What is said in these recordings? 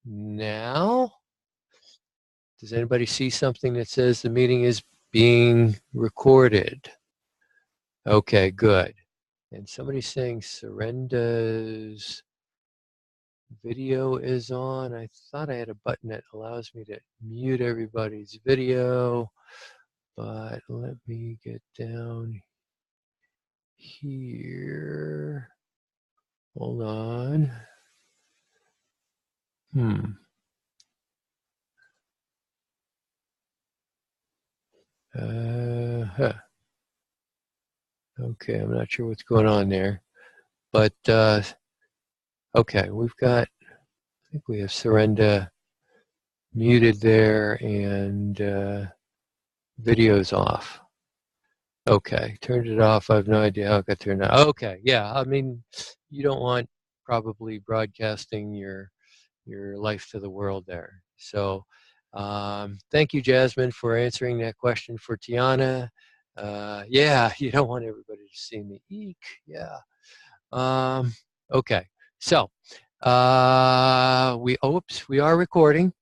Now, does anybody see something that says the meeting is being recorded? Okay, good. And somebody's saying Serenda's video is on. I thought I had a button that allows me to mute everybody's video, but let me get down here. Hold on. Okay, I'm not sure what's going on there, but okay, we've got, I think we have Serenda muted there and video's off. Okay, turned it off. I have no idea how it got turned on. Okay, yeah, I mean, you don't want probably broadcasting your life to the world there. So thank you, Jasmine, for answering that question for Tiana. Yeah, you don't want everybody to see me. Eek, yeah. Okay, so we are recording,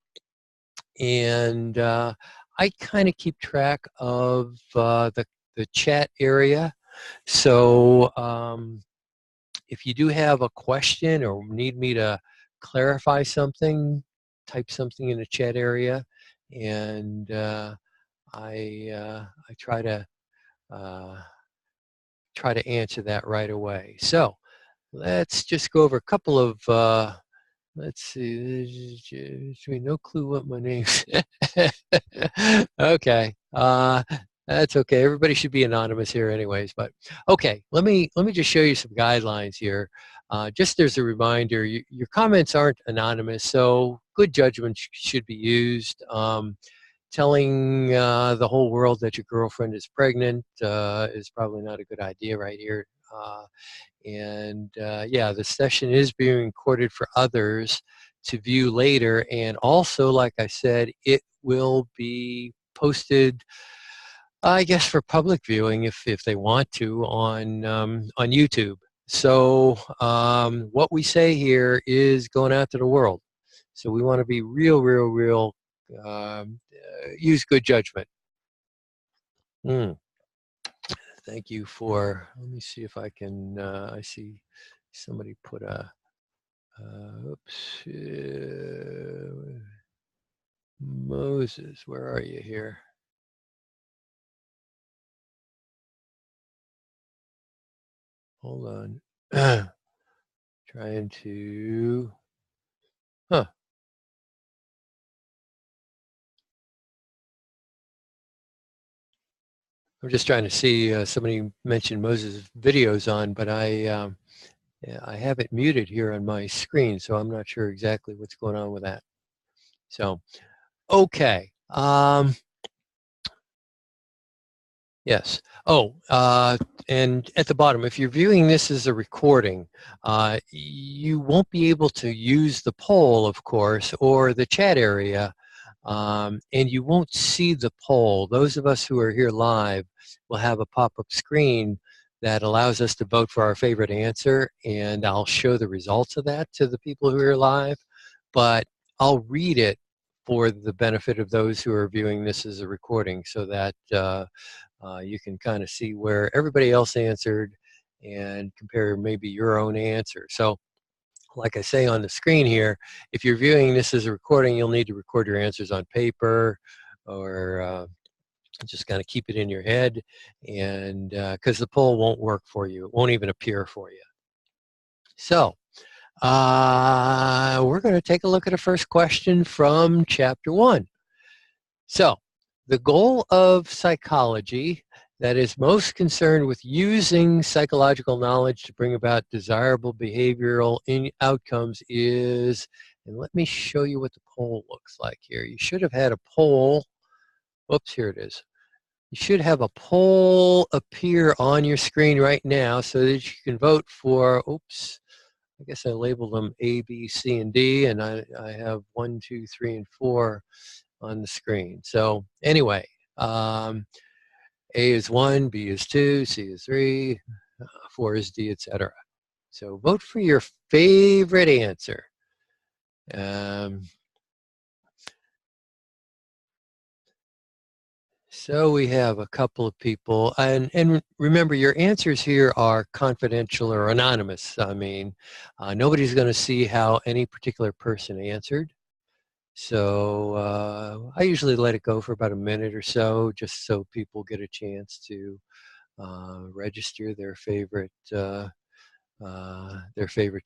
and I kind of keep track of the chat area. So if you do have a question or need me to clarify something, type something in the chat area, and I try to answer that right away. So let's just go over a couple of. Let's see. No clue what my name's. Okay. That's okay. Everybody should be anonymous here, anyways. But okay, let me just show you some guidelines here. Just as a reminder, your comments aren't anonymous, so good judgment should be used. Telling the whole world that your girlfriend is pregnant is probably not a good idea right here. Yeah, the session is being recorded for others to view later, and also, like I said, it will be posted, I guess, for public viewing if they want to on YouTube. So what we say here is going out to the world. So we want to be real, use good judgment. Thank you for, let me see if I can, I see somebody put a, oops, Moses, where are you here? Hold on. Trying to, I'm just trying to see, somebody mentioned Moses' videos on, but I have it muted here on my screen, so I'm not sure exactly what's going on with that. So, okay. Yes. Oh, and at the bottom, if you're viewing this as a recording, you won't be able to use the poll, of course, or the chat area, and you won't see the poll. Those of us who are here live will have a pop-up screen that allows us to vote for our favorite answer, and I'll show the results of that to the people who are live, but I'll read it for the benefit of those who are viewing this as a recording, so that you can kind of see where everybody else answered and compare maybe your own answer. So like I say on the screen here, if you're viewing this as a recording, you'll need to record your answers on paper, or just kind of keep it in your head, and because the poll won't work for you. It won't even appear for you. So we're going to take a look at a first question from Chapter 1. So the goal of psychology that is most concerned with using psychological knowledge to bring about desirable behavioral outcomes is, and let me show you what the poll looks like here. You should have had a poll. Oops, here it is. You should have a poll appear on your screen right now so that you can vote for, oops, I guess I labeled them A, B, C, and D, and I have 1, 2, 3, and 4 on the screen. So anyway, A is 1, B is 2, C is 3, 4 is D, etc. So vote for your favorite answer. So we have a couple of people, and remember, your answers here are confidential or anonymous. I mean, nobody's going to see how any particular person answered. So I usually let it go for about a minute or so, just so people get a chance to register their favorite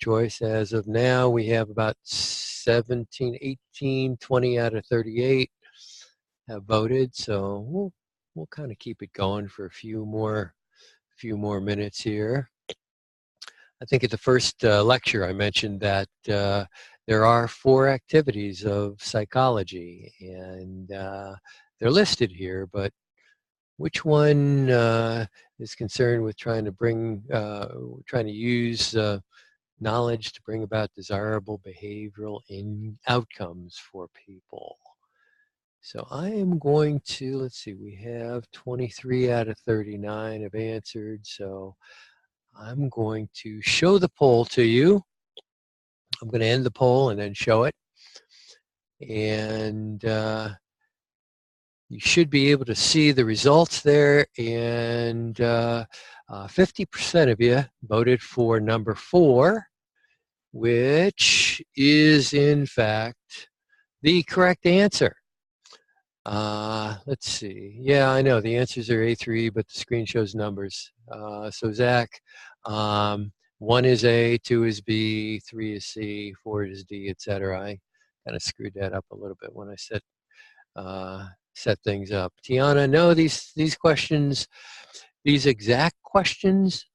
choice. As of now, we have about 17, 18, 20 out of 38 have voted. So we'll kind of keep it going for a few more minutes here. I think at the first lecture I mentioned that there are 4 activities of psychology, and they're listed here, but which one is concerned with trying to use knowledge to bring about desirable behavioral outcomes for people? So I am going to, let's see, we have 23 out of 39 have answered, so I'm going to show the poll to you. I'm going to end the poll and then show it. And you should be able to see the results there. And 50% of you voted for number 4, which is in fact the correct answer. Let's see. Yeah, I know the answers are A3, but the screen shows numbers. So Zach, 1 is A, 2 is B, 3 is C, 4 is D, etc. I kind of screwed that up a little bit when I set things up. Tiana, no, these questions, these exact questions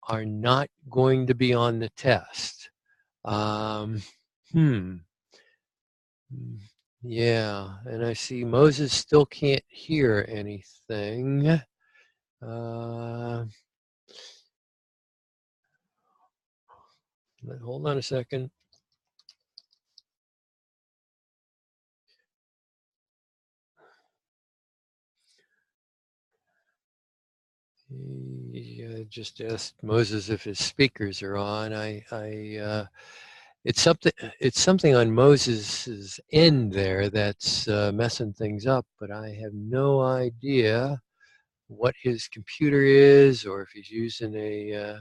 are not going to be on the test. Yeah, and I see Moses still can't hear anything. Hold on a second. I just asked Moses if his speakers are on. It's something on Moses's end there that's messing things up, but I have no idea what his computer is, or if he's using a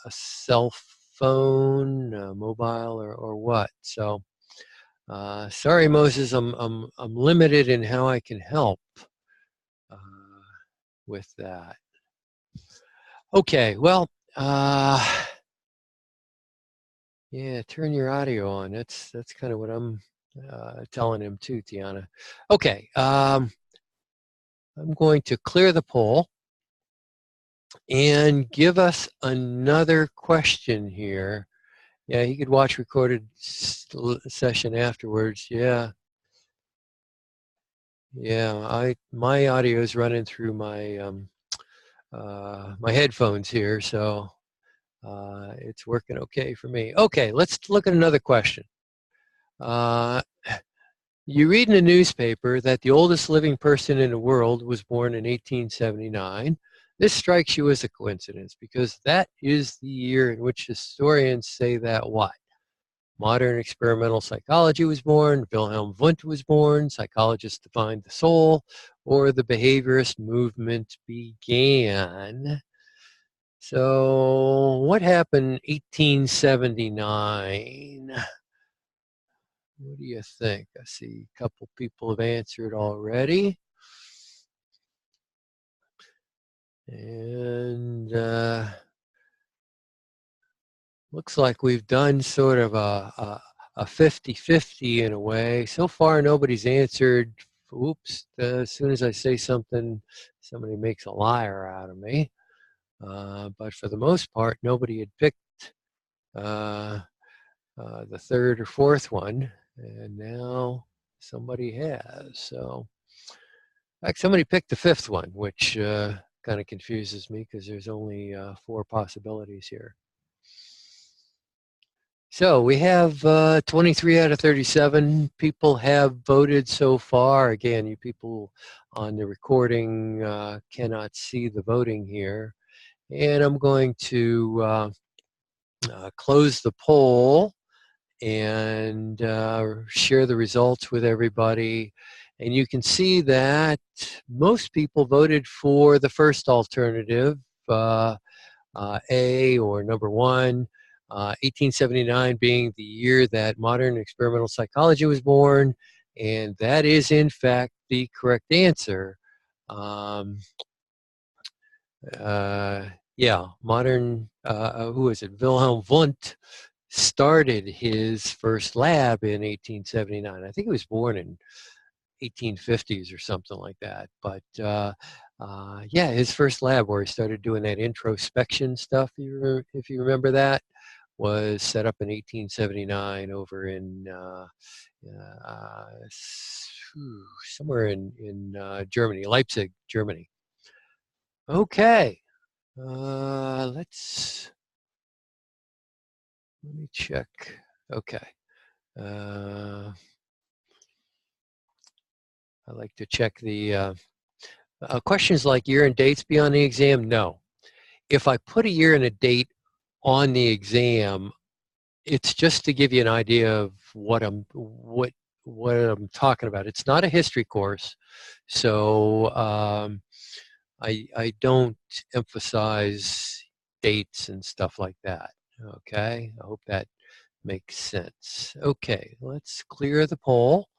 cell phone, mobile, or what. So sorry, Moses, I'm limited in how I can help with that. Okay, well, yeah, turn your audio on. That's kind of what I'm telling him too, Tiana. Okay, I'm going to clear the poll and give us another question here. Yeah, he could watch recorded session afterwards. Yeah. Yeah, my audio is running through my my headphones here, so it's working okay for me. Okay, let's look at another question. You read in a newspaper that the oldest living person in the world was born in 1879. This strikes you as a coincidence because that is the year in which historians say that what? Modern experimental psychology was born, Wilhelm Wundt was born, psychologists defined the soul, or the behaviorist movement began. So what happened in 1879? What do you think? I see a couple people have answered already. And looks like we've done sort of a 50-50 in a way. So far, nobody's answered. Oops, as soon as I say something, somebody makes a liar out of me. But for the most part, nobody had picked the 3rd or 4th one, and now somebody has. So, in fact, somebody picked the 5th one, which kind of confuses me because there's only 4 possibilities here. So we have 23 out of 37 people have voted so far. Again, you people on the recording cannot see the voting here. And I'm going to close the poll and share the results with everybody. And you can see that most people voted for the first alternative, A, or number one, 1879 being the year that modern experimental psychology was born, and that is in fact the correct answer. Um, yeah, modern, who is it? Wilhelm Wundt started his first lab in 1879. I think he was born in 1850s or something like that. But yeah, his first lab where he started doing that introspection stuff, if you remember that, was set up in 1879 over in somewhere in Germany, Leipzig, Germany. Okay, let me check. Okay. I like to check the questions like year and dates be on the exam. No. If I put a year and a date on the exam, it's just to give you an idea of what I'm talking about. It's not a history course, so I don't emphasize dates and stuff like that. Okay, I hope that makes sense. Okay, let's clear the poll.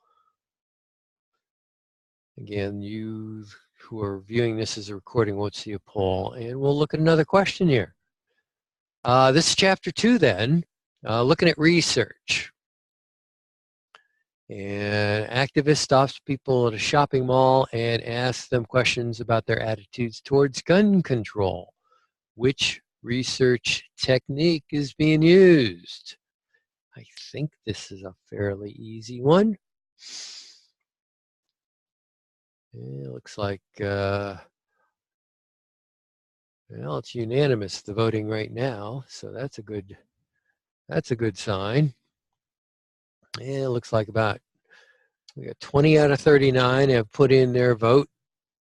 Again, you who are viewing this as a recording won't see a poll, and we'll look at another question here. This is chapter 2 then, looking at research. And activist stops people at a shopping mall and asks them questions about their attitudes towards gun control. Which research technique is being used? I think this is a fairly easy one. It looks like, well, it's unanimous, the voting right now, so that's a good sign. And it looks like we got 20 out of 39 have put in their vote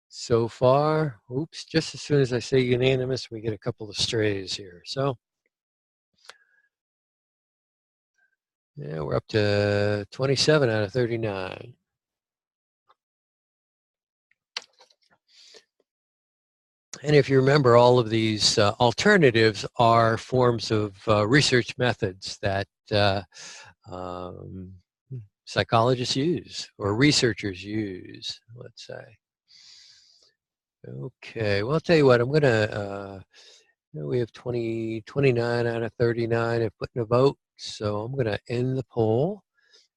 so far. Oops, just as soon as I say unanimous, we get a couple of strays here. So, yeah, we're up to 27 out of 39. And if you remember, all of these alternatives are forms of research methods that um, psychologists use or researchers use, let's say. Okay, well, I'll tell you what, I'm going to, we have 29 out of 39 have put in a vote, so I'm going to end the poll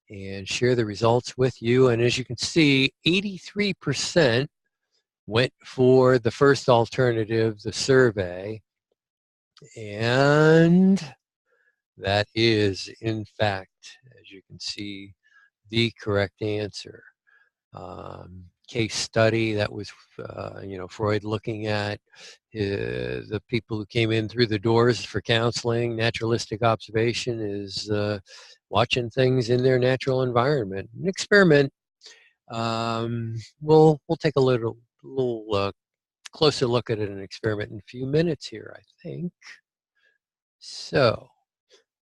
and share the results with you. And as you can see, 83% went for the first alternative, the survey, and that is, in fact, as you can see, the correct answer. Case study that was, Freud looking at the people who came in through the doors for counseling. Naturalistic observation is watching things in their natural environment. An experiment. We'll take a little closer look at an experiment in a few minutes here, I think. So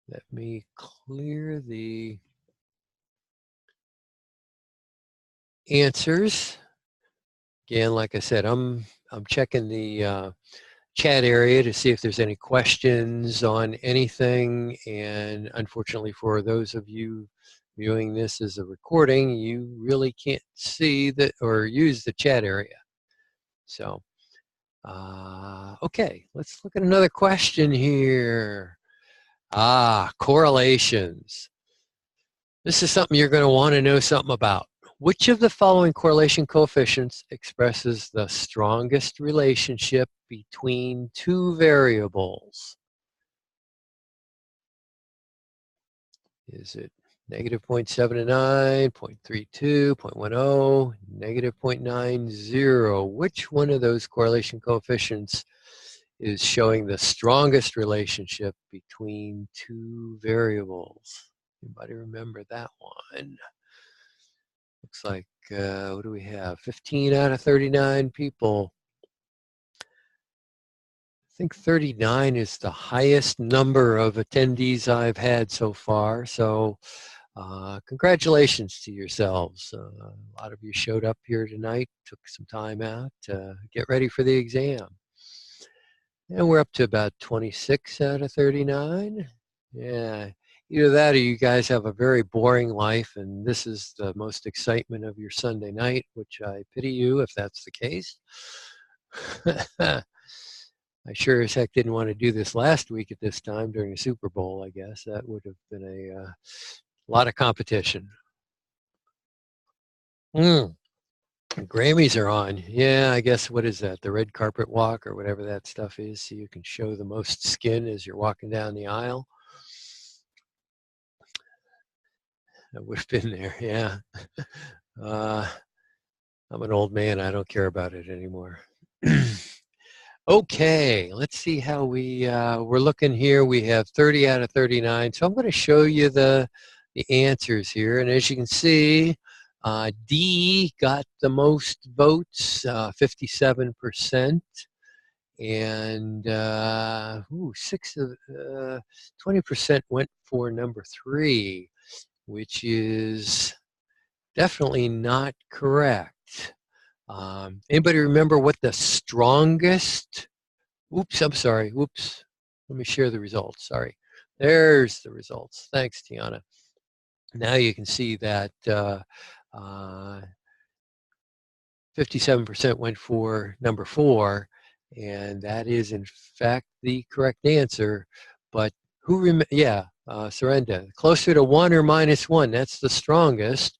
let me clear the answers. Again, like I said, I'm checking the chat area to see if there's any questions on anything. And unfortunately, for those of you viewing this as a recording, you really can't see that or use the chat area. So, okay, let's look at another question here. Correlations. This is something you're going to want to know something about. Which of the following correlation coefficients expresses the strongest relationship between two variables? Is it negative 0.79, 0.32, 0.10, negative 0.90? Which one of those correlation coefficients is showing the strongest relationship between two variables? Anybody remember that one? Looks like, what do we have? 15 out of 39 people think 39 is the highest number of attendees I've had so far. So congratulations to yourselves. A lot of you showed up here tonight, took some time out to get ready for the exam. And we're up to about 26 out of 39. Yeah, either that or you guys have a very boring life and this is the most excitement of your Sunday night, which I pity you if that's the case. I sure as heck didn't want to do this last week at this time during the Super Bowl, I guess. That would have been a lot of competition. The Grammys are on. Yeah, I guess, what is that? The red carpet walk or whatever that stuff is, so you can show the most skin as you're walking down the aisle. I would have been there, yeah. I'm an old man. I don't care about it anymore. Okay, let's see how we're looking here. We have 30 out of 39. So I'm going to show you the answers here. And as you can see, D got the most votes, 57%. And 20% went for number 3, which is definitely not correct. Anybody remember what the strongest, I'm sorry, let me share the results, sorry. There's the results, thanks Tiana. Now you can see that 57% went for number 4, and that is in fact the correct answer, but Surrenda, closer to 1 or -1, that's the strongest.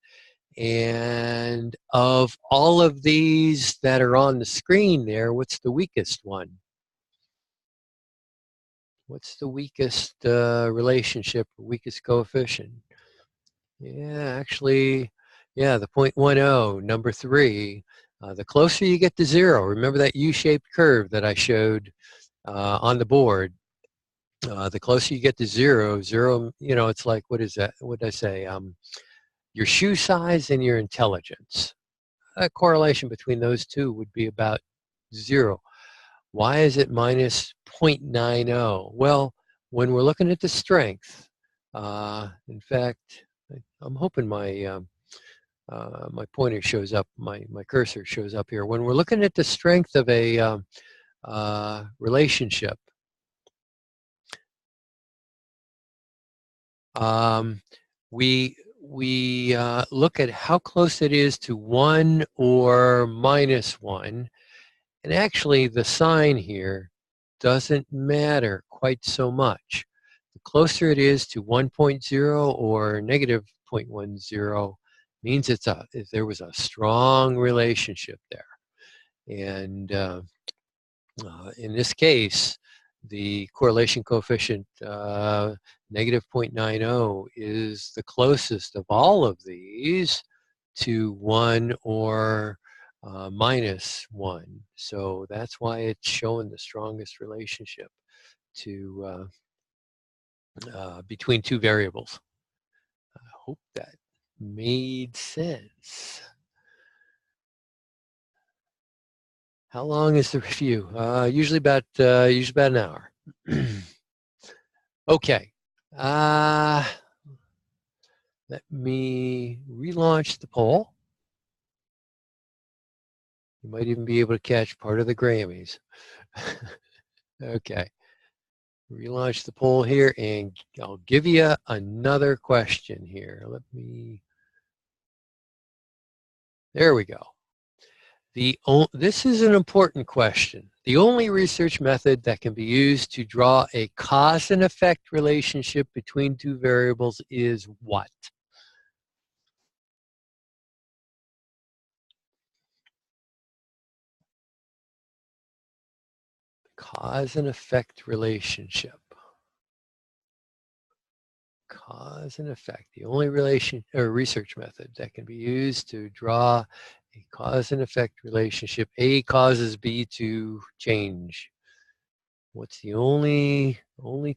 And of all of these that are on the screen there, what's the weakest one? What's the weakest relationship, weakest coefficient? Yeah, actually, yeah, the 0.10, number 3. The closer you get to 0, remember that U-shaped curve that I showed on the board? The closer you get to 0, it's like, what is that? What did I say? Your shoe size and your intelligence. A correlation between those two would be about 0. Why is it minus 0.90? Well, when we're looking at the strength, in fact, I'm hoping my my pointer shows up, my cursor shows up here. When we're looking at the strength of a relationship, we look at how close it is to 1 or -1. And actually, the sign here doesn't matter quite so much. The closer it is to 1.0 or -0.10 means there was a strong relationship there. And in this case, the correlation coefficient -0.90 is the closest of all of these to 1 or -1. So that's why it's showing the strongest relationship to between two variables. I hope that made sense. How long is the review? Usually about an hour. Okay. Let me relaunch the poll. You might even be able to catch part of the Grammys. Okay. Relaunch the poll here, and I'll give you another question here. There we go. This is an important question. The only research method that can be used to draw a cause and effect relationship between two variables is what? Cause and effect relationship. Cause and effect. The only research method that can be used to draw a cause and effect relationship. A causes B to change. What's the only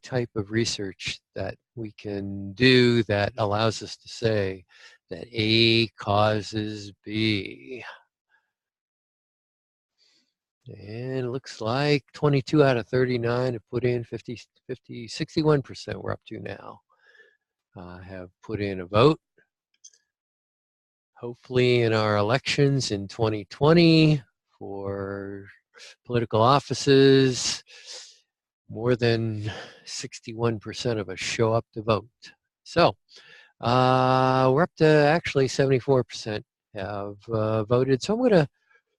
type of research that we can do that allows us to say that A causes B? And it looks like 22 out of 39 have put in 61% we're up to now. Have put in a vote. Hopefully in our elections in 2020 for political offices, more than 61% of us show up to vote. So we're up to actually 74% have voted. So I'm going to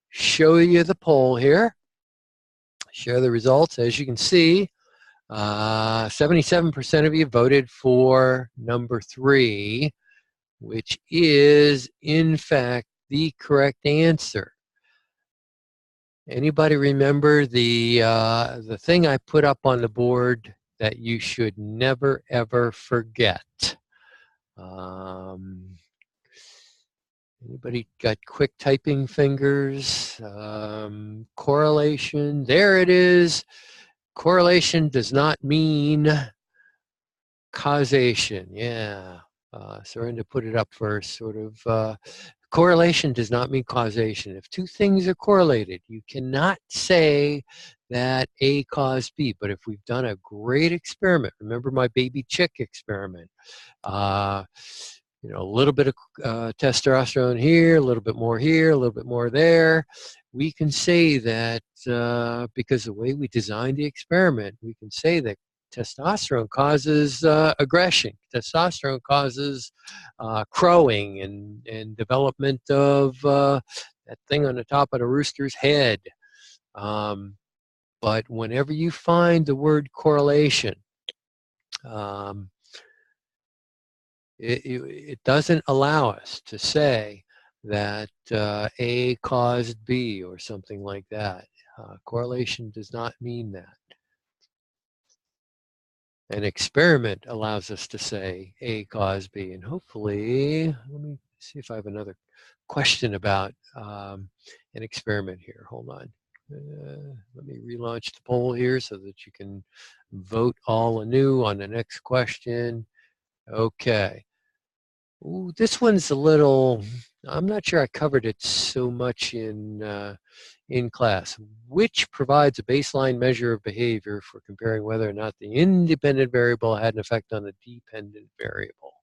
show you the poll here, share the results. As you can see, 77% of you voted for number 3, which is, in fact, the correct answer. Anybody remember the thing I put up on the board that you should never, ever forget? Anybody got quick typing fingers? Correlation, there it is. Correlation does not mean causation. Yeah, starting to put it up first, sort of. Correlation does not mean causation. If two things are correlated, you cannot say that A caused B. But if we've done a great experiment, remember my baby chick experiment, you know, a little bit of testosterone here, a little bit more here, a little bit more there. We can say that because the way we designed the experiment, we can say that testosterone causes aggression. Testosterone causes crowing and development of that thing on the top of the rooster's head. But whenever you find the word correlation, it doesn't allow us to say that A caused B or something like that. Correlation does not mean that. An experiment allows us to say A caused B. And hopefully, let me see if I have another question about an experiment here. Hold on. Let me relaunch the poll here so that you can vote all anew on the next question. Okay. Ooh, this one's a little, I'm not sure I covered it so much in class. Which provides a baseline measure of behavior for comparing whether or not the independent variable had an effect on the dependent variable?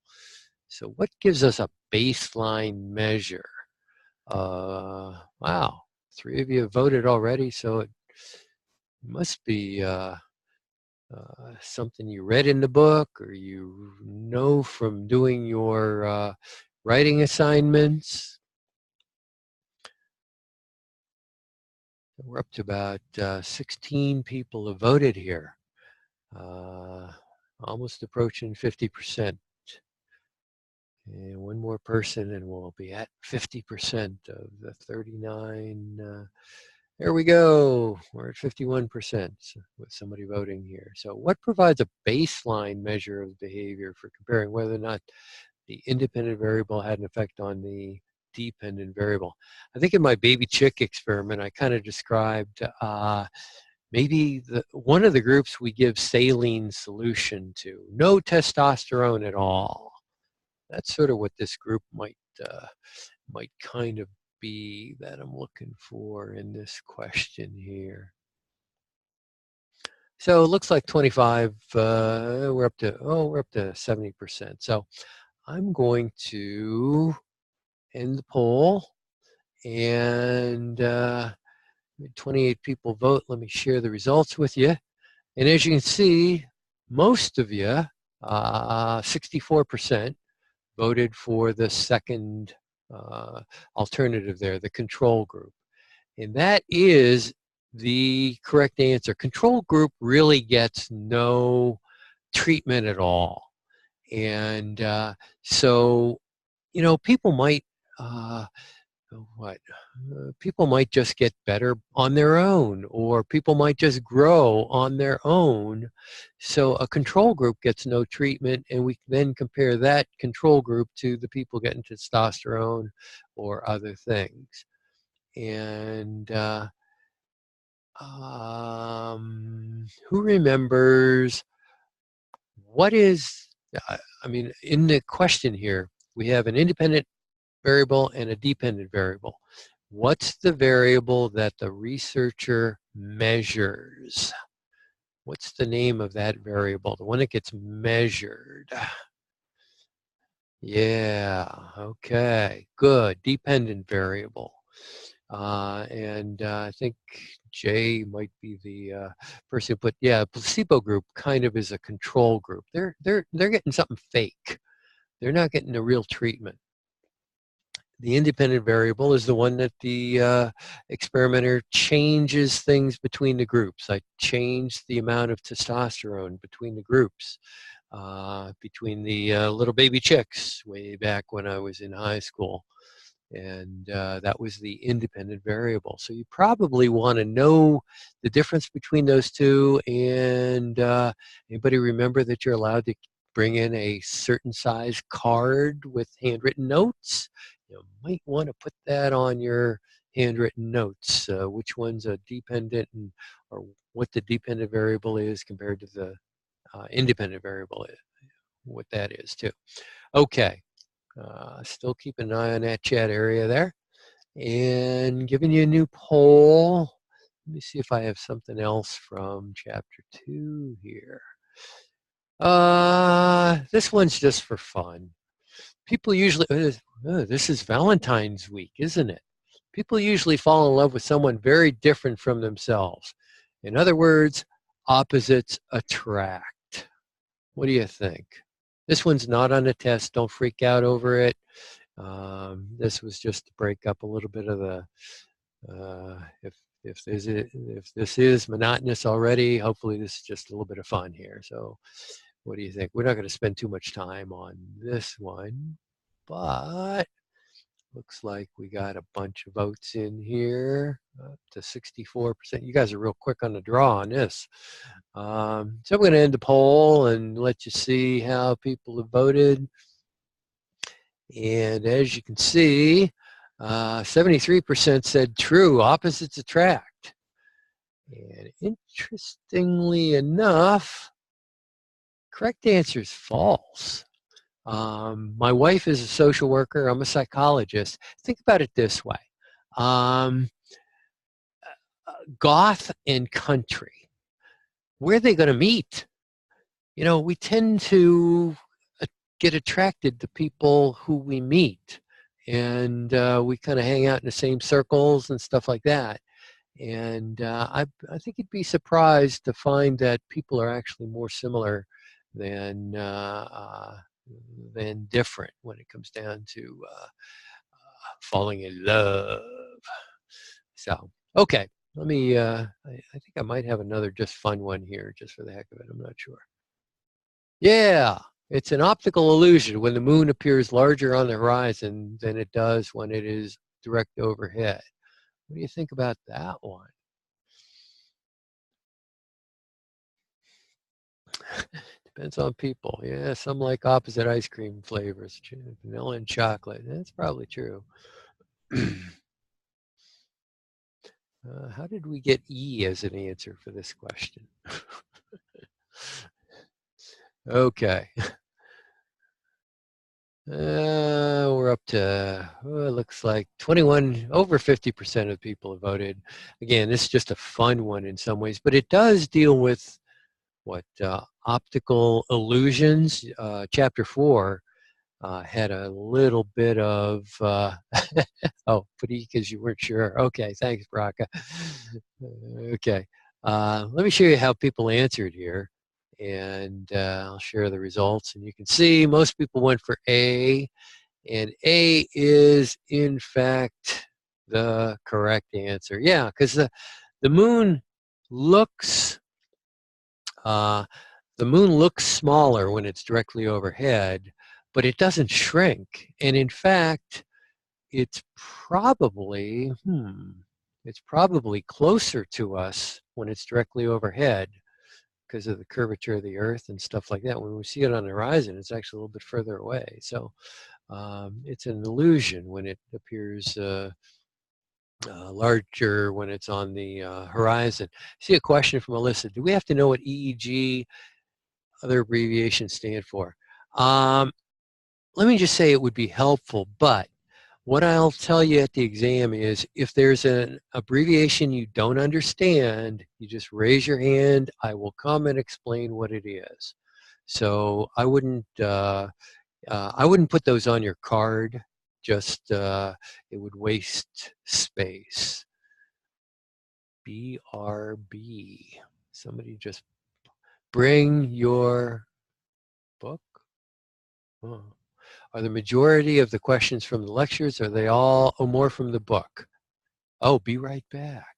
So what gives us a baseline measure? Wow, 3 of you have voted already, so it must be something you read in the book or you know from doing your writing assignments. We're up to about 16 people have voted here, almost approaching 50%. And one more person and we'll be at 50% of the 39. There we go. We're at 51% with somebody voting here. So what provides a baseline measure of behavior for comparing whether or not the independent variable had an effect on the dependent variable? I think in my baby chick experiment, I kind of described maybe one of the groups we give saline solution to, no testosterone at all. That's sort of what this group might kind of be that I'm looking for in this question here. So it looks like 25, we're up to 70%. So I'm going to end the poll and 28 people vote. Let me share the results with you. And as you can see, most of you, 64%, voted for the second alternative there, the control group. And that is the correct answer. Control group really gets no treatment at all. And so, you know, people might, people might just get better on their own, or people might just grow on their own. So a control group gets no treatment, and we then compare that control group to the people getting testosterone or other things. And who remembers what is, I mean, in the question here, we have an independent variable and a dependent variable. What's the variable that the researcher measures? What's the name of that variable, the one that gets measured? Yeah, okay, good. Dependent variable. I think Jay might be the person, but yeah, placebo group kind of is a control group. They're getting something fake. They're not getting a real treatment. The independent variable is the one that the experimenter changes things between the groups. I changed the amount of testosterone between the groups, between the little baby chicks way back when I was in high school. And that was the independent variable. So you probably want to know the difference between those two. And anybody remember that you're allowed to bring in a certain size card with handwritten notes? You might want to put that on your handwritten notes, which one's a dependent and or what the dependent variable is compared to the independent variable, what that is too. Okay. Still keep an eye on that chat area there. And giving you a new poll. Let me see if I have something else from chapter 2 here. This one's just for fun. People usually, this is Valentine's week, isn't it? People usually fall in love with someone very different from themselves. In other words, opposites attract. What do you think? This one's not on the test. Don't freak out over it. This was just to break up a little bit of the, if this is monotonous already, hopefully this is just a little bit of fun here. So what do you think? We're not going to spend too much time on this one, but looks like we got a bunch of votes in here, up to 64%. You guys are real quick on the draw on this. So I'm going to end the poll and let you see how people have voted. And as you can see, 73% said true, opposites attract. And interestingly enough, correct answer is false. My wife is a social worker. I'm a psychologist. Think about it this way. Goth and country, where are they going to meet? You know, we tend to get attracted to people who we meet. And we kind of hang out in the same circles and stuff like that. And I think you'd be surprised to find that people are actually more similar than different when it comes down to falling in love. So, okay, let me, I think I might have another just fun one here, just for the heck of it. I'm not sure. Yeah, it's an optical illusion when the moon appears larger on the horizon than it does when it is direct overhead. What do you think about that one? Depends on people. Yeah, some like opposite ice cream flavors, vanilla and chocolate. That's probably true. How did we get E as an answer for this question? Okay. We're up to, it looks like 21, over 50% of people have voted. Again, this is just a fun one in some ways, but it does deal with what optical illusions. Chapter 4 had a little bit of, oh, because you weren't sure. Okay, thanks, Braca. Okay, let me show you how people answered here. And I'll share the results. And you can see most people went for A. And A is, in fact, the correct answer. Yeah, because the moon looks smaller when it's directly overhead, but it doesn't shrink. And in fact, it's probably closer to us when it's directly overhead because of the curvature of the Earth and stuff like that. When we see it on the horizon, it's actually a little bit further away. So it's an illusion when it appears larger when it's on the horizon. See a question from Alyssa. Do we have to know what EEG, other abbreviations stand for? Let me just say it would be helpful, but what I'll tell you at the exam is if there's an abbreviation you don't understand, you just raise your hand. I will come and explain what it is. So I wouldn't put those on your card. Just it would waste space. BRB. Somebody just bring your book. Oh. Are the majority of the questions from the lectures, are they all or more from the book? Oh, be right back.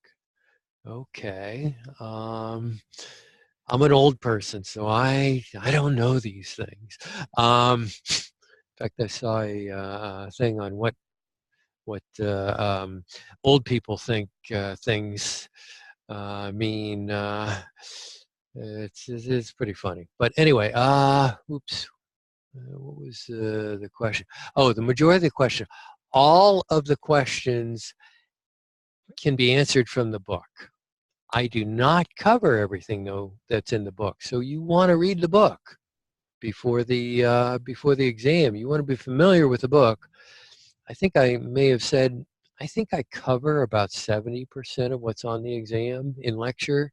Okay. I'm an old person, so I don't know these things. In fact, I saw a thing on what old people think things mean. It's pretty funny. But anyway, oops. What was the question? Oh, the majority of the question. All of the questions can be answered from the book. I do not cover everything though that's in the book. So you want to read the book before the exam. You want to be familiar with the book. I think I may have said I think I cover about 70% of what's on the exam in lecture,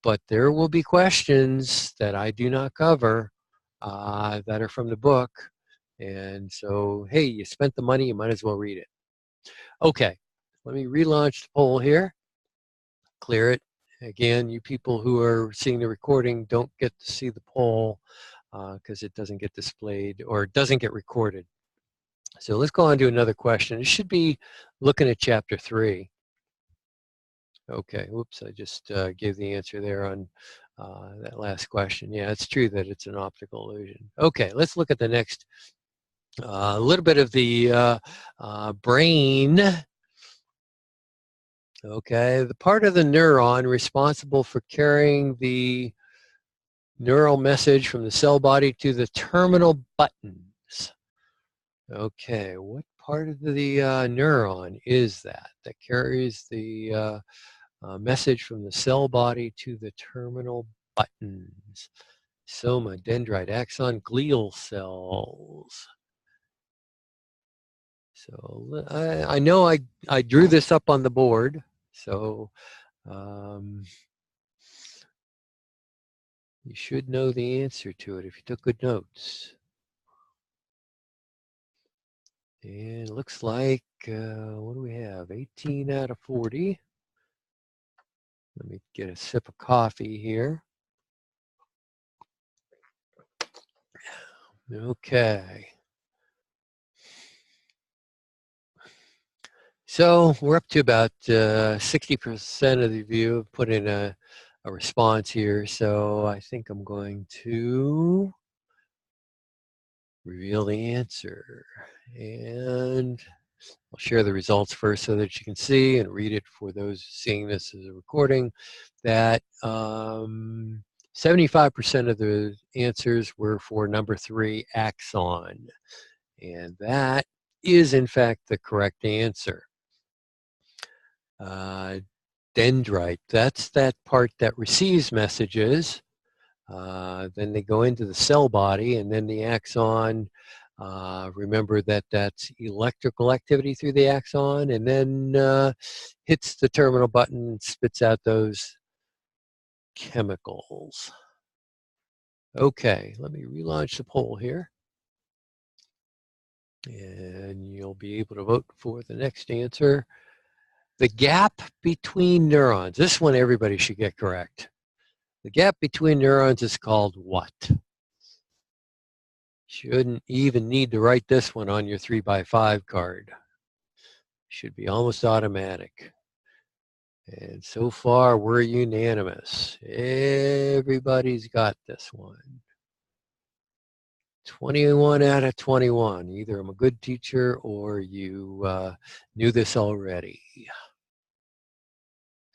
but there will be questions that I do not cover that are from the book. And so, hey, you spent the money, you might as well read it. Okay, let me relaunch the poll here. Clear it. Again, you people who are seeing the recording don't get to see the poll because it doesn't get displayed or it doesn't get recorded. So let's go on to another question. It should be looking at chapter 3. Okay, whoops, I just gave the answer there on that last question. Yeah, it's true that it's an optical illusion. Okay, let's look at the next little bit of the brain. Okay, the part of the neuron responsible for carrying the neural message from the cell body to the terminal buttons. Okay, what part of the neuron is that carries the message from the cell body to the terminal buttons? Soma, dendrite, axon, glial cells. So I know I drew this up on the board, so you should know the answer to it if you took good notes. And it looks like, what do we have? 18 out of 40. Let me get a sip of coffee here. Okay. So we're up to about 60% of the you have put in a response here. So I think I'm going to reveal the answer. And I'll share the results first so that you can see and read it for those seeing this as a recording, that 75% of the answers were for number 3, axon. And that is, in fact, the correct answer. Dendrite, that's that part that receives messages. Then they go into the cell body, and then the axon, remember that that's electrical activity through the axon, and then hits the terminal button and spits out those chemicals. Okay, let me relaunch the poll here. And you'll be able to vote for the next answer. The gap between neurons. This one everybody should get correct. The gap between neurons is called what? Shouldn't even need to write this one on your 3x5 card. Should be almost automatic. And so far, we're unanimous. Everybody's got this one. 21 out of 21. Either I'm a good teacher or you knew this already.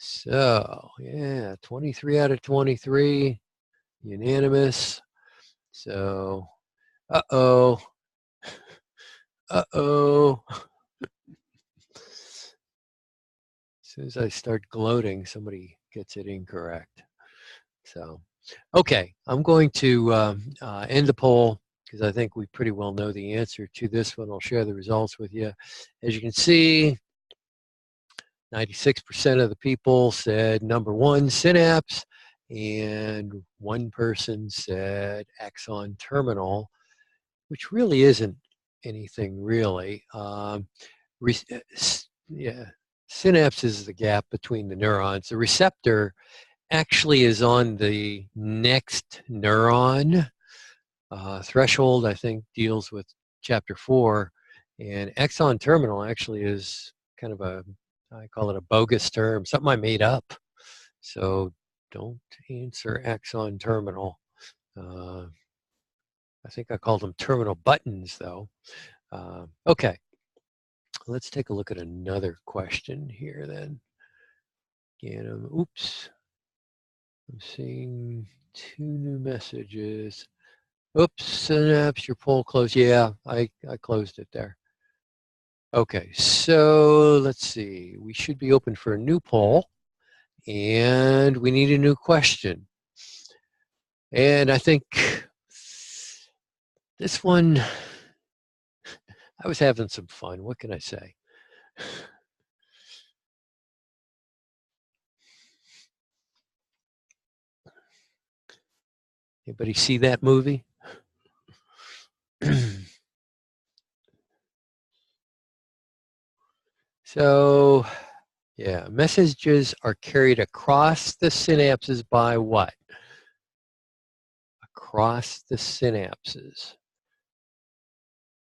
So, yeah, 23 out of 23, unanimous. So, uh-oh. Uh-oh. As soon as I start gloating, somebody gets it incorrect. So, okay, I'm going to end the poll. because I think we pretty well know the answer to this one. I'll share the results with you. As you can see, 96% of the people said number one, synapse, and one person said axon terminal, which really isn't anything really. Yeah, synapse is the gap between the neurons. The receptor actually is on the next neuron. Threshold, I think, deals with chapter 4, and axon terminal actually is kind of a, I call it a bogus term, something I made up. So don't answer axon terminal. I think I called them terminal buttons, though. Okay, let's take a look at another question here then. Again, oops, I'm seeing 2 new messages. Oops, synapse, your poll closed. Yeah, I closed it there. Okay, so let's see. We should be open for a new poll, and we need a new question. And I think this one, I was having some fun. What can I say? Anybody see that movie? So, yeah, messages are carried across the synapses by what? Across the synapses.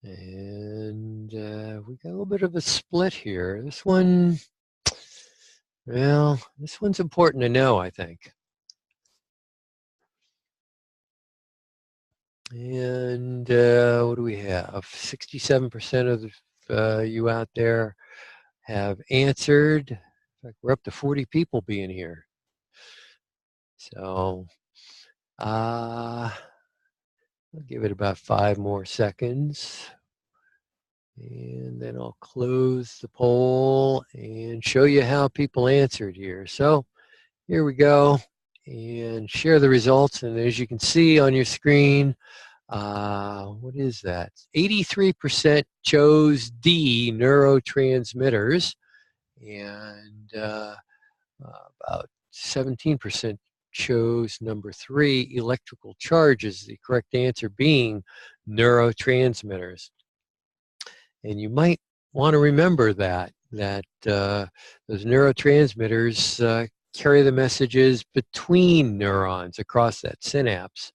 And we got a little bit of a split here. This one, well, this one's important to know, I think. And what do we have? 67% of you out there have answered. In fact, we're up to 40 people being here. So I'll give it about 5 more seconds. And then I'll close the poll and show you how people answered here. So here we go, and share the results. And as you can see on your screen, what is that? 83% chose D, neurotransmitters, and about 17% chose number 3, electrical charges, the correct answer being neurotransmitters. And you might want to remember that those neurotransmitters carry the messages between neurons across that synapse.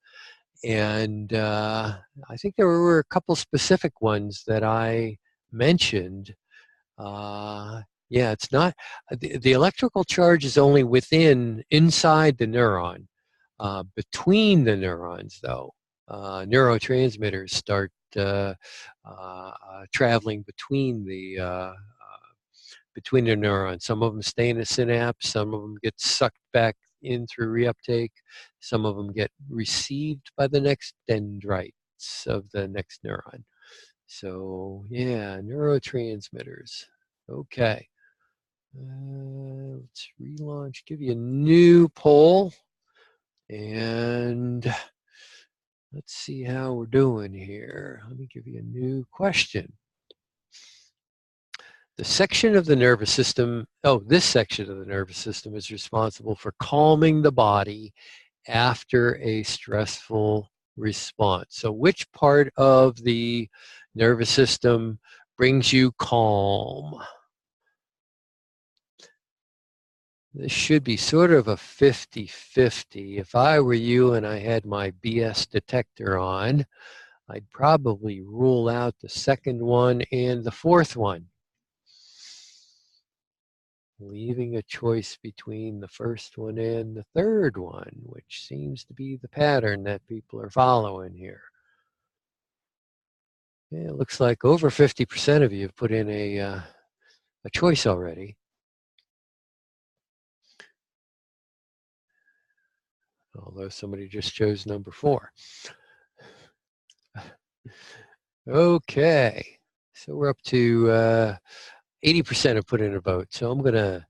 And I think there were a couple specific ones that I mentioned. Yeah, it's not, the electrical charge is only inside the neuron. Between the neurons, though, neurotransmitters start traveling between the neurons. Some of them stay in the synapse, some of them get sucked back in through reuptake, some of them get received by the next dendrites of the next neuron. So yeah, neurotransmitters. Okay, let's relaunch, give you a new poll, and let's see how we're doing here. Let me give you a new question. This section of the nervous system is responsible for calming the body after a stressful response. So which part of the nervous system brings you calm? This should be sort of a 50-50. If I were you and I had my BS detector on, I'd probably rule out the second one and the fourth one, leaving a choice between the first one and the third one, which seems to be the pattern that people are following here. Yeah, it looks like over 50% of you have put in a choice already. Although somebody just chose number 4. Okay, so we're up to 80% have put in a vote. So I'm gonna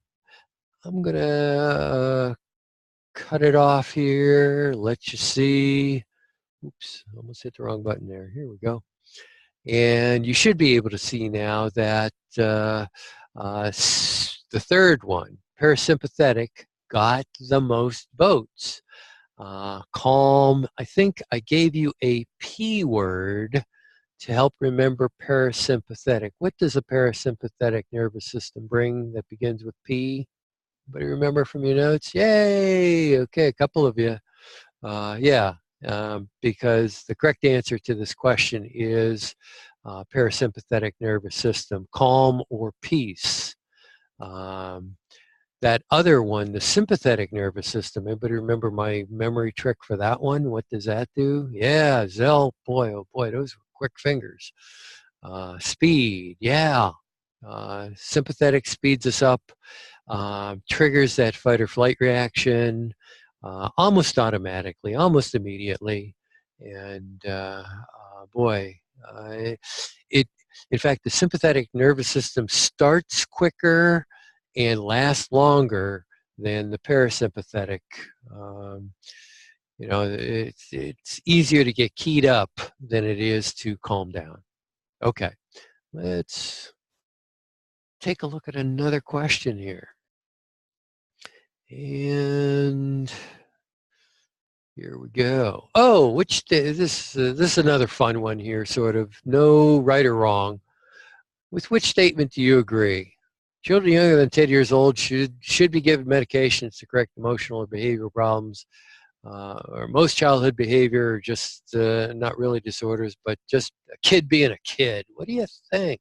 cut it off here. Let you see Oops, almost hit the wrong button there. Here we go. And you should be able to see now that the third one, parasympathetic, got the most votes. Calm, I think I gave you a P word to help remember parasympathetic. What does a parasympathetic nervous system bring that begins with P? Anybody remember from your notes? Yay! Okay, a couple of you. Yeah, because the correct answer to this question is parasympathetic nervous system, calm or peace. That other one, the sympathetic nervous system, anybody remember my memory trick for that one? What does that do? Yeah, Zell, boy, oh boy, those were quick fingers. Speed, yeah. Sympathetic speeds us up, triggers that fight or flight reaction almost automatically, almost immediately. And boy, in fact, the sympathetic nervous system starts quicker and lasts longer than the parasympathetic. You know, it's easier to get keyed up than it is to calm down. Okay, let's take a look at another question here. And here we go. Oh, this is another fun one here, sort of. No right or wrong. With which statement do you agree? Children younger than 10 years old should be given medications to correct emotional or behavioral problems, or most childhood behavior, or just not really disorders, but just a kid being a kid. What do you think?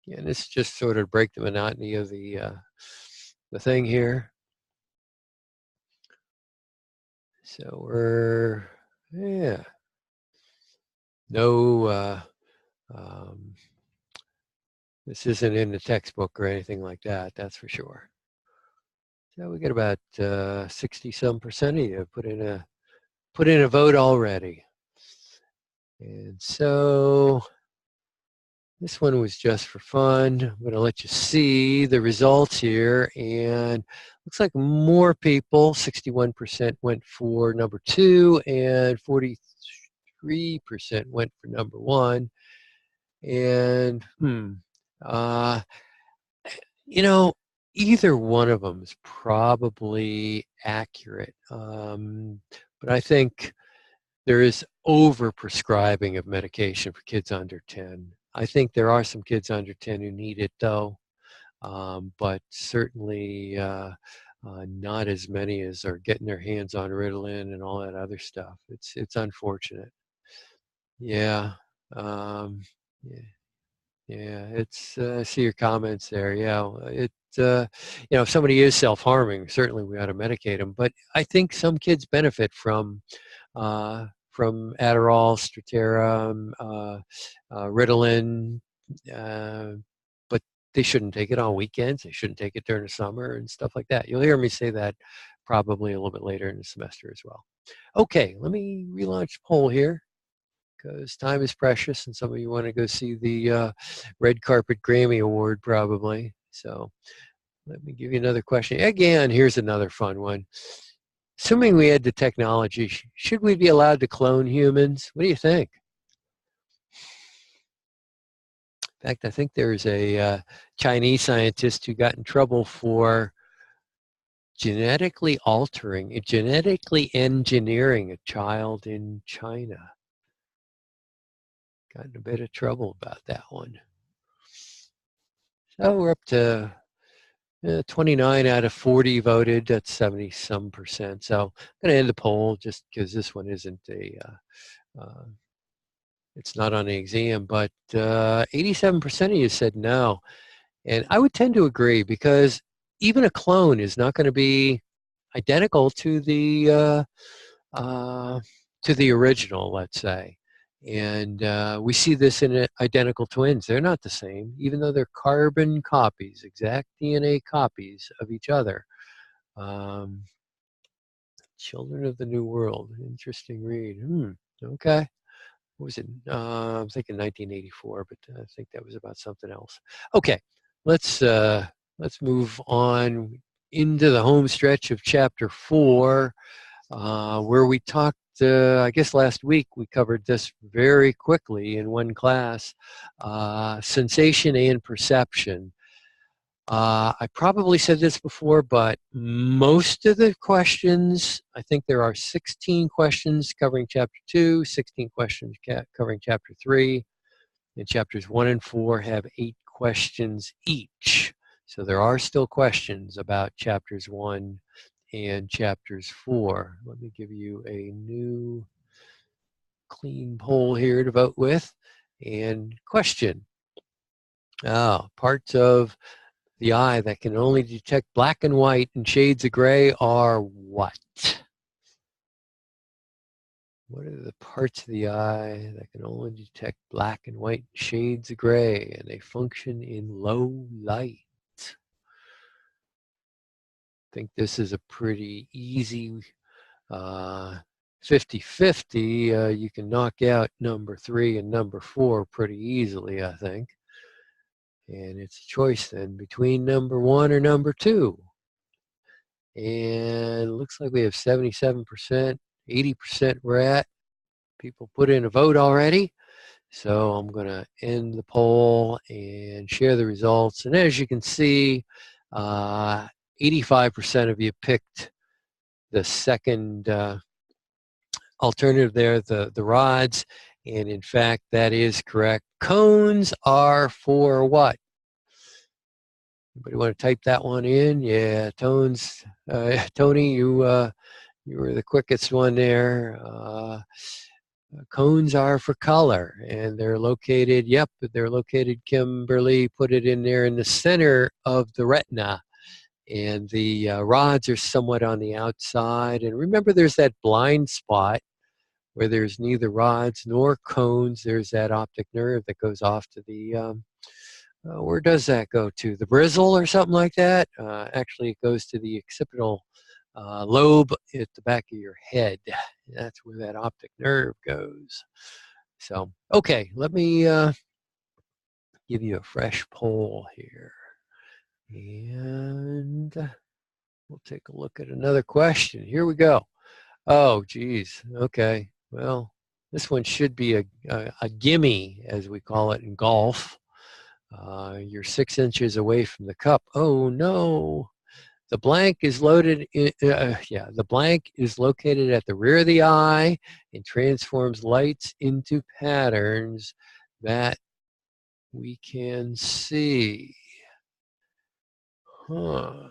Yeah, this just sort of break the monotony of the thing here. So we're, yeah, no, this isn't in the textbook or anything like that, that's for sure. So we get about 60-some% of you put in a vote already. And so this one was just for fun. I'm going to let you see the results here. And looks like more people, 61% went for number 2 and 43% went for number 1. And, you know, either one of them is probably accurate. But I think there is over-prescribing of medication for kids under 10. I think there are some kids under 10 who need it, though, but certainly not as many as are getting their hands on Ritalin and all that other stuff. It's unfortunate. Yeah. Yeah. Yeah, it's I see your comments there. Yeah, you know, if somebody is self-harming, certainly we ought to medicate them. But I think some kids benefit from Adderall, Strattera, Ritalin, but they shouldn't take it on weekends. They shouldn't take it during the summer and stuff like that. You'll hear me say that probably a little bit later in the semester as well. Okay, let me relaunch the poll here, because time is precious and some of you want to go see the Red Carpet Grammy Award probably. So let me give you another question. Again, here's another fun one. Assuming we had the technology, should we be allowed to clone humans? What do you think? In fact, I think there's a Chinese scientist who got in trouble for genetically engineering a child in China. Got in a bit of trouble about that one. So we're up to 29 out of 40 voted. That's 70-some%. So I'm going to end the poll just because this one isn't it's not on the exam, but 87% of you said no. And I would tend to agree, because even a clone is not going to be identical to the original, let's say. And we see this in identical twins. They're not the same, even though they're carbon copies, exact DNA copies of each other. Children of the New World, interesting read. Okay. What was it? I'm thinking 1984, but I think that was about something else. Okay, let's move on into the home stretch of chapter 4, where we talked I guess last week we covered this very quickly in one class, sensation and perception. I probably said this before, but most of the questions, I think there are 16 questions covering Chapter 2, 16 questions covering Chapter 3, and Chapters 1 and 4 have 8 questions each. So there are still questions about Chapters 1 and Chapters 4. Let me give you a new clean poll here to vote with. And question. Parts of the eye that can only detect black and white and shades of gray are what? What are the parts of the eye that can only detect black and white shades of gray, and they function in low light? I think this is a pretty easy 50-50. You can knock out number 3 and number 4 pretty easily, I think. And it's a choice then between number 1 or number 2. And it looks like we have 77%, 80% we're at. People put in a vote already. So I'm going to end the poll and share the results. And as you can see, 85% of you picked the second alternative there, the rods. And in fact, that is correct. Cones are for what? Anybody want to type that one in? Yeah, Tony, you were the quickest one there. Cones are for color, and they're located, they're located, Kimberly put it in there, in the center of the retina. And the rods are somewhat on the outside. And remember, there's that blind spot where there's neither rods nor cones. There's that optic nerve that goes off to the, where does that go to? The bristle or something like that? Actually, it goes to the occipital lobe at the back of your head. That's where that optic nerve goes. So, okay, let me give you a fresh poll here. And we'll take a look at another question. Here we go. Oh, geez. Okay. Well, this one should be a gimme, as we call it in golf. You're 6 inches away from the cup. Oh, no. The blank is loaded. The blank is located at the rear of the eye and transforms lights into patterns that we can see. Huh.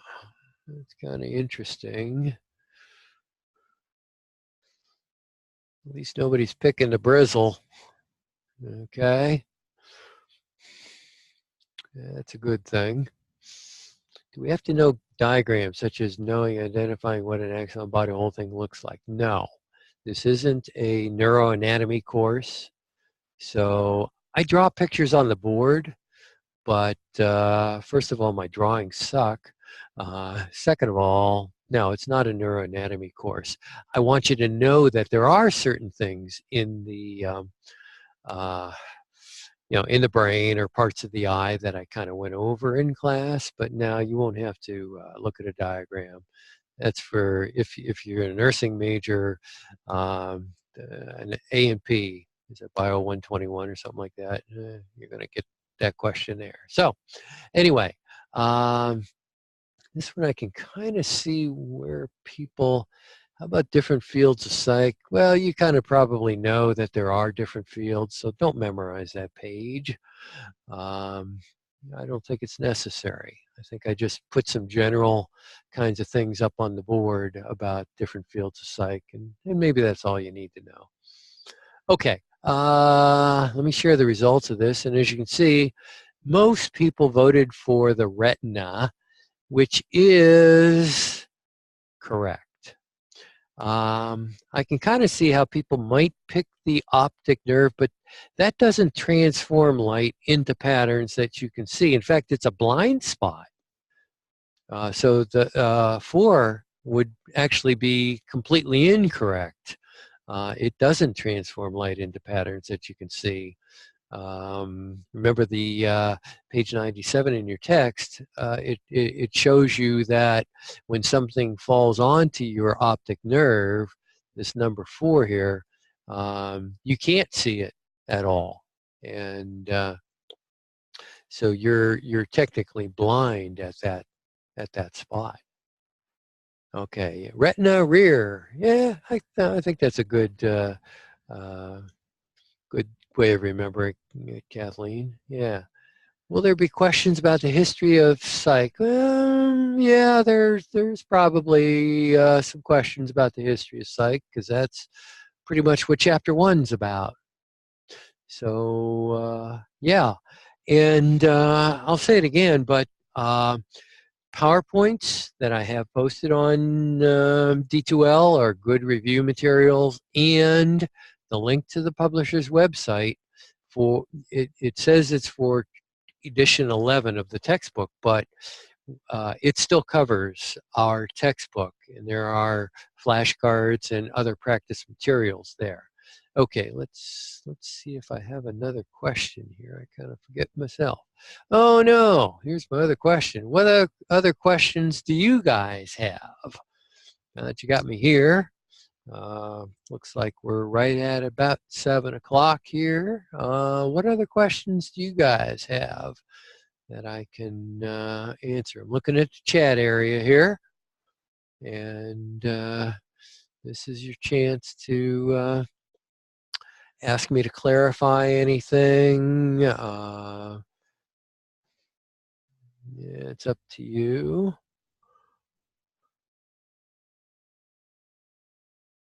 That's kind of interesting. At least nobody's picking the bristle. Okay. That's a good thing. Do we have to know diagrams, such as knowing, identifying what an axon body whole thing looks like? No. This isn't a neuroanatomy course. So I draw pictures on the board, but first of all, my drawings suck. Second of all, no, it's not a neuroanatomy course. I want you to know that there are certain things in the in the brain or parts of the eye that I kind of went over in class, but now you won't have to look at a diagram. That's for if you're a nursing major, an A&P, is it Bio 121 or something like that? You're going to get that question there. So anyway, this one I can kind of see where people, how about different fields of psych? Well, you kind of probably know that there are different fields, so don't memorize that page. I don't think it's necessary. I think I just put some general kinds of things up on the board about different fields of psych, and maybe that's all you need to know. Okay, let me share the results of this, and as you can see, most people voted for the retina, which is correct. I can kind of see how people might pick the optic nerve, but that doesn't transform light into patterns that you can see. In fact, it's a blind spot. So the 4 would actually be completely incorrect. It doesn't transform light into patterns that you can see. Remember the page 97 in your text, it shows you that when something falls onto your optic nerve, this number 4 here, you can't see it at all. And so you're technically blind at that spot. Okay, retina rear. Yeah, I think that's a good good way of remembering it, Kathleen. Yeah. Will there be questions about the history of psych? Yeah, there's probably some questions about the history of psych, because that's pretty much what chapter 1's about. So yeah, and I'll say it again, but PowerPoints that I have posted on D2L are good review materials, and the link to the publisher's website for it says it's for edition 11 of the textbook, but it still covers our textbook, and there are flashcards and other practice materials there. Okay, let's see if I have another question here. I kind of forget myself. Oh no, here's my other question. What other questions do you guys have? Now that you got me here, looks like we're right at about 7 o'clock here. What other questions do you guys have that I can answer? I'm looking at the chat area here, and this is your chance to ask me to clarify anything. Yeah, it's up to you.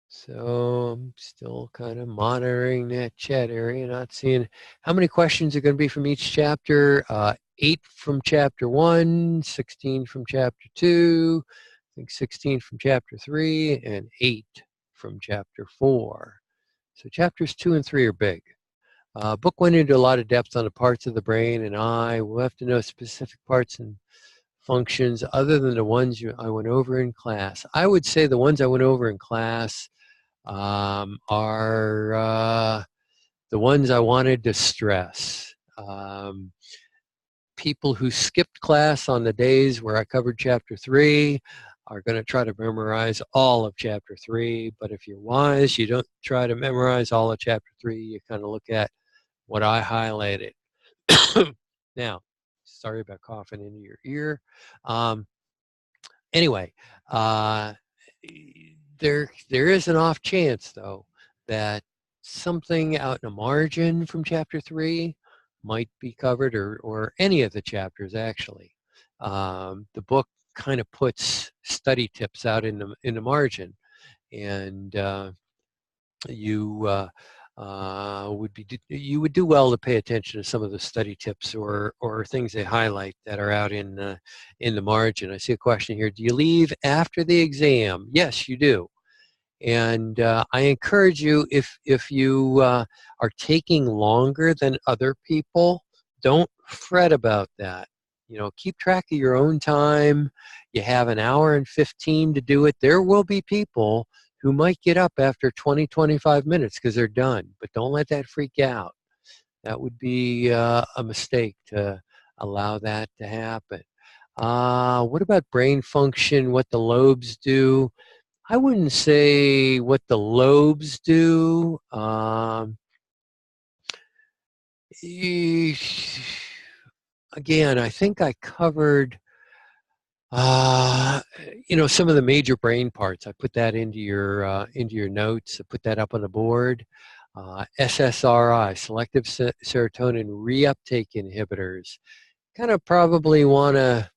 So I'm still kind of monitoring that chat area, not seeing how many questions are going to be from each chapter. 8 from chapter 1, 16 from chapter 2, I think 16 from chapter 3, and 8 from chapter 4. So chapters 2 and 3 are big. Book went into a lot of depth on the parts of the brain and eye. We'll have to know specific parts and functions other than the ones I went over in class. I would say the ones I went over in class are the ones I wanted to stress. People who skipped class on the days where I covered chapter 3 are going to try to memorize all of chapter 3, but if you're wise, you don't try to memorize all of chapter 3. You kind of look at what I highlighted. Now, sorry about coughing into your ear. Anyway, there is an off chance, though, that something out in the margin from chapter 3 might be covered, or any of the chapters, actually. The book kind of puts study tips out in the margin, and you would do well to pay attention to some of the study tips or things they highlight that are out in the margin. I see a question here. Do you leave after the exam? Yes, you do. And I encourage you, if you are taking longer than other people, don't fret about that. You know, keep track of your own time. You have an hour and 15 to do it. There will be people who might get up after 20, 25 minutes because they're done, but don't let that freak out. That would be a mistake to allow that to happen. What about brain function, what the lobes do? I wouldn't say what the lobes do. Again, I think I covered some of the major brain parts. I put that into your notes. I put that up on the board. SSRI, selective serotonin reuptake inhibitors. Kind of probably want to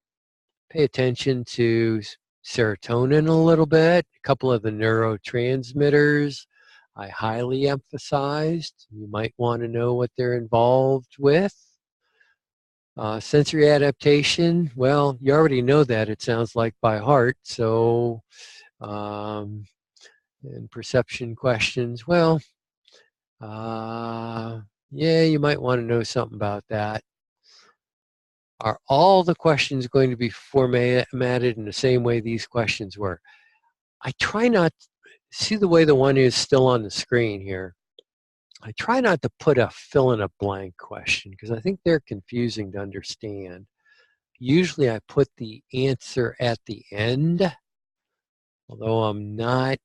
pay attention to serotonin a little bit. A couple of the neurotransmitters I highly emphasized. You might want to know what they're involved with. Sensory adaptation, well, you already know that, it sounds like, by heart. So, and perception questions, well, yeah, you might want to know something about that. Are all the questions going to be formatted in the same way these questions were? I try not, see the way the one is still on the screen here. I try not to put a fill in a blank question because I think they're confusing to understand. Usually I put the answer at the end, although I'm not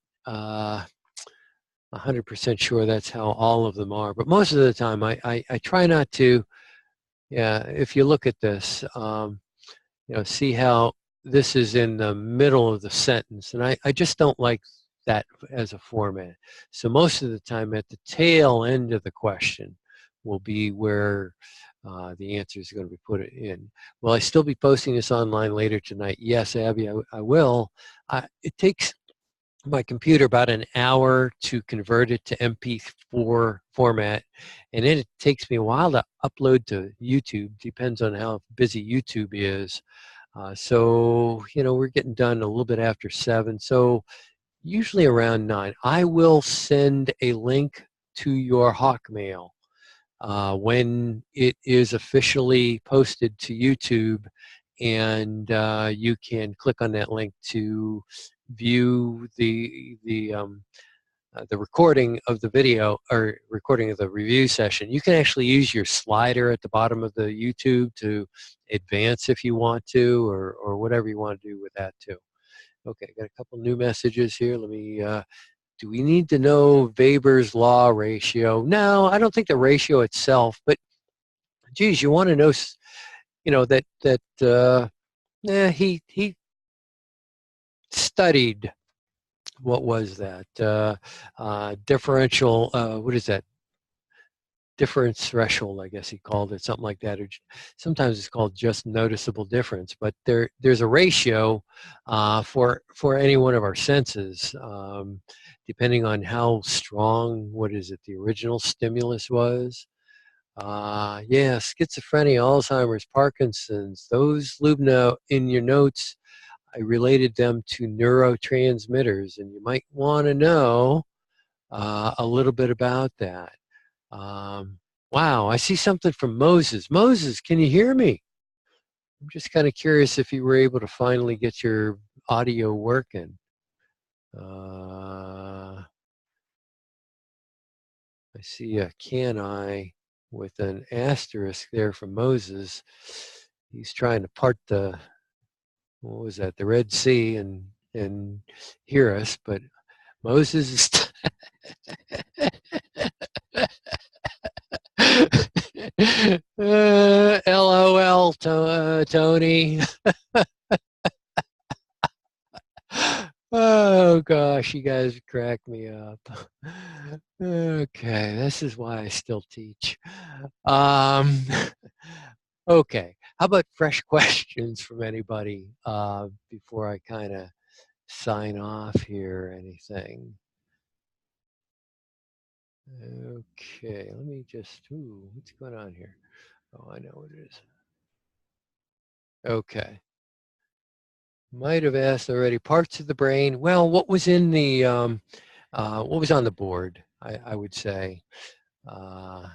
100% sure that's how all of them are. But most of the time, I try not to. Yeah, if you look at this, see how this is in the middle of the sentence. And I just don't like that as a format. So most of the time at the tail end of the question will be where the answer is going to be put in. Will I still be posting this online later tonight? Yes, Abby, I will. It takes my computer about an hour to convert it to MP4 format, and then it takes me a while to upload to YouTube. Depends on how busy YouTube is. So we're getting done a little bit after 7. So usually around 9, I will send a link to your Hawkmail when it is officially posted to YouTube, and you can click on that link to view the recording of the video or recording of the review session. You can actually use your slider at the bottom of the YouTube to advance if you want to, or whatever you want to do with that too. Okay, got a couple new messages here. Let me, do we need to know Weber's law ratio? No, I don't think the ratio itself, but geez, you want to know, he studied, what was that? Differential, what is that? Difference threshold, I guess he called it, something like that. Or sometimes it's called just noticeable difference. But there's a ratio for any one of our senses, depending on how strong, what is it, the original stimulus was. Yeah, schizophrenia, Alzheimer's, Parkinson's, those, Lubna, in your notes, I related them to neurotransmitters, and you might want to know a little bit about that. Wow, I see something from Moses. Moses, can you hear me? I'm just kind of curious if you were able to finally get your audio working. I see a can I with an asterisk there from Moses. He's trying to part the, what was that, the Red Sea and hear us, but Moses is LOL, Tony. Oh gosh, you guys crack me up. Okay, this is why I still teach. Okay, how about fresh questions from anybody before I kind of sign off here or anything? Okay, let me just, what's going on here? Oh, I know what it is. Okay. Might have asked already. Parts of the brain. Well, what was in the, what was on the board, I would say. Yeah,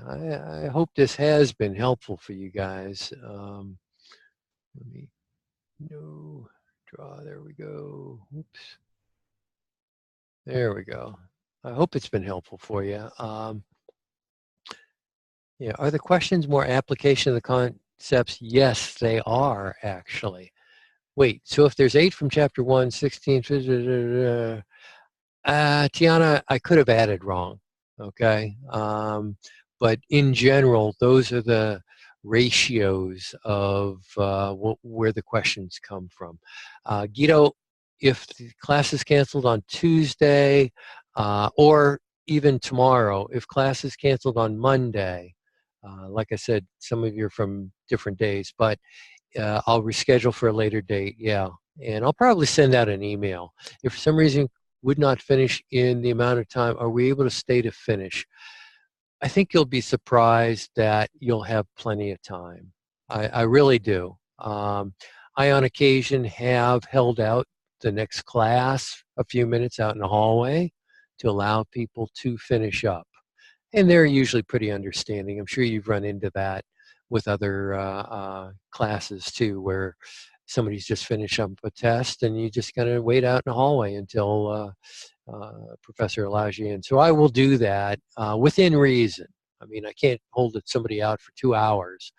I hope this has been helpful for you guys. Let me, no, draw, there we go. Oops. There we go. I hope it's been helpful for you. Yeah, are the questions more application of the concepts? Yes, they are actually. Wait, so if there's 8 from chapter 1, 16, Tiana, I could have added wrong, okay? But in general, those are the ratios of where the questions come from. Guido, if the class is canceled on Tuesday or even tomorrow, if class is canceled on Monday, like I said, some of you are from different days, but I'll reschedule for a later date, yeah. And I'll probably send out an email. If for some reason would not finish in the amount of time, are we able to stay to finish? I think you'll be surprised that you'll have plenty of time. I really do. I, on occasion, have held out the next class a few minutes out in the hallway to allow people to finish up. And they're usually pretty understanding. I'm sure you've run into that with other classes too, where somebody's just finished up a test and you just gotta wait out in the hallway until professor allows you in. So I will do that within reason. I mean, I can't hold somebody out for 2 hours,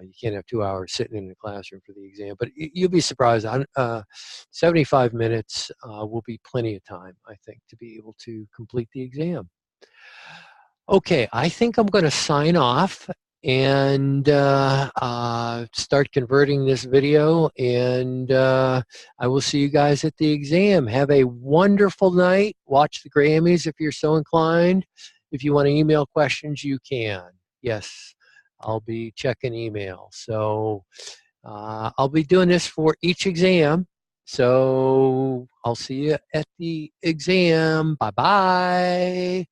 You can't have 2 hours sitting in the classroom for the exam, but you'll be surprised. 75 minutes will be plenty of time, I think, to be able to complete the exam. Okay, I think I'm going to sign off and start converting this video, and I will see you guys at the exam. Have a wonderful night. Watch the Grammys if you're so inclined. If you want to email questions, you can. Yes, I'll be checking email. So I'll be doing this for each exam. So I'll see you at the exam. Bye-bye.